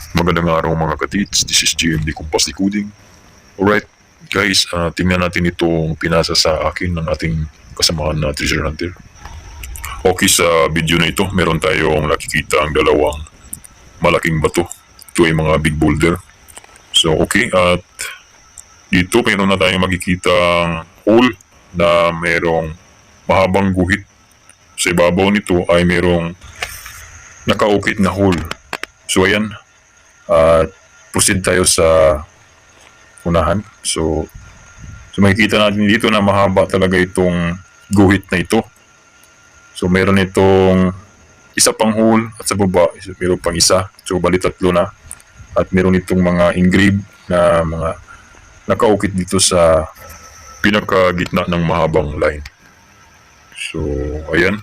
Magandang araw mga katits, this is GMD Kumpas Decoding. Alright guys, tingnan natin itong pinasa sa akin ng ating kasamahan na treasure hunter. Okay, sa video na ito, meron tayong nakikita ang dalawang malaking bato. Ito ay mga big boulder. So okay, at dito meron na tayong makikita hole na merong mahabang guhit. Sa ibabaw nito ay merong nakaukit na hole. So ayan, at proceed tayo sa unahan. So makikita natin dito na mahaba talaga itong guhit na ito. So meron itong isa pang hole at sa baba meron pang isa. So bali tatlo na. At meron itong mga engraved na mga nakaukit dito sa pinakagitna ng mahabang line. So ayan.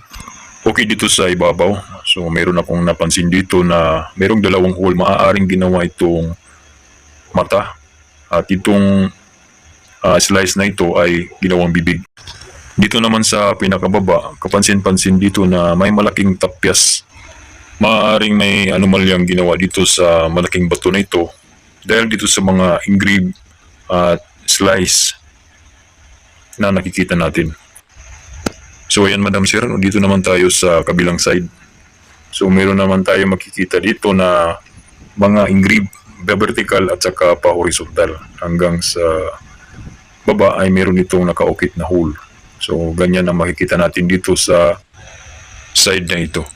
Okay, dito sa ibabaw, so meron akong napansin dito na merong dalawang hole. Maaaring ginawa itong mata at itong slice na ito ay ginawang bibig. Dito naman sa pinakababa, kapansin-pansin dito na may malaking tapyas. Maaaring may anomalyang ginawa dito sa malaking bato na ito dahil dito sa mga engraved at slice na nakikita natin. So ayan Madam Sir, dito naman tayo sa kabilang side. So meron naman tayo makikita dito na mga engraved vertical at saka pa horizontal. Hanggang sa baba ay meron itong nakaukit na hole. So ganyan ang makikita natin dito sa side na ito.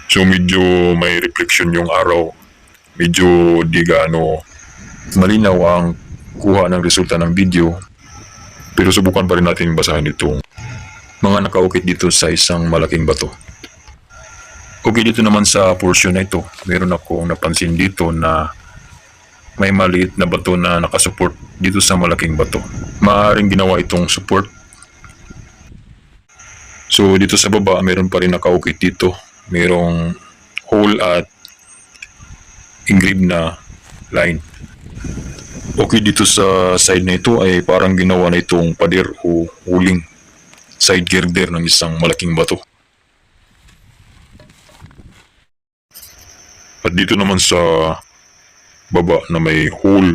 So medyo may reflection yung araw. Medyo di gaano malinaw ang kuha ng resulta ng video. Pero subukan pa rin natin basahin itong mga nakaukit dito sa isang malaking bato. Okay, dito naman sa portion na ito, meron akong napansin dito na may maliit na bato na nakasupport dito sa malaking bato. Maaaring ginawa itong support. So dito sa baba, meron pa rin nakaukit dito. Merong hole at engraved na line. Okay, dito sa side na ito ay parang ginawa na itong pader o huling side girder ng isang malaking bato. At dito naman sa baba na may hole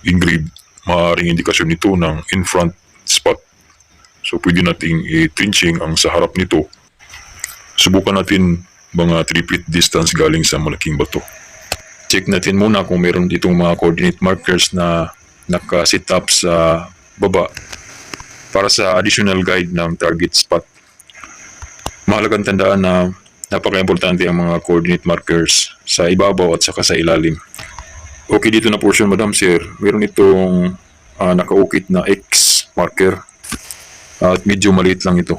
engraved, maaaring indikasyon nito ng in front spot. So pwede nating i-trenching ang sa harap nito. Subukan natin mga 3 feet distance galing sa malaking bato. Check natin muna kung meron ditong mga coordinate markers na naka-set up sa baba para sa additional guide ng target spot. Mahalagang tandaan na napaka-importante ang mga coordinate markers sa ibabaw at saka sa ilalim. Okay, dito na portion Madam Sir, meron itong nakaukit na X marker at medyo maliit lang ito.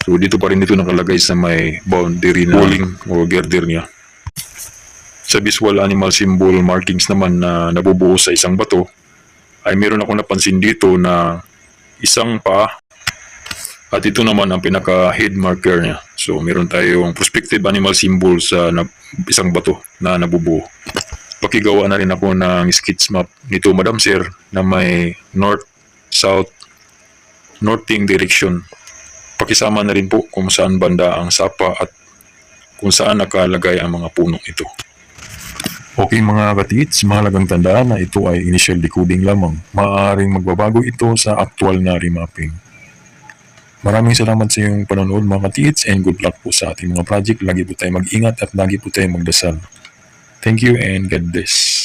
So dito pa rin ito nakalagay sa may boundary na walling o girder niya. Sa visual animal symbol markings naman na nabubuo sa isang bato, ay meron ako napansin dito na isang paa at ito naman ang pinaka head marker niya. So meron tayong prospective animal symbol sa isang bato na nabubuo. Pakigawa na rin ako ng sketch map nito Madam Sir na may north, south, northing direction. Pakisama na rin po kung saan banda ang sapa at kung saan nakalagay ang mga punong ito. Okay mga katits, mahalagang tandaan na ito ay initial decoding lamang. Maaaring magbabago ito sa actual na remapping. Maraming salamat sa iyong panonood mga katits and good luck po sa ating mga project. Lagi po tayo mag-ingat at lagi po tayo magdasal. Thank you and God bless.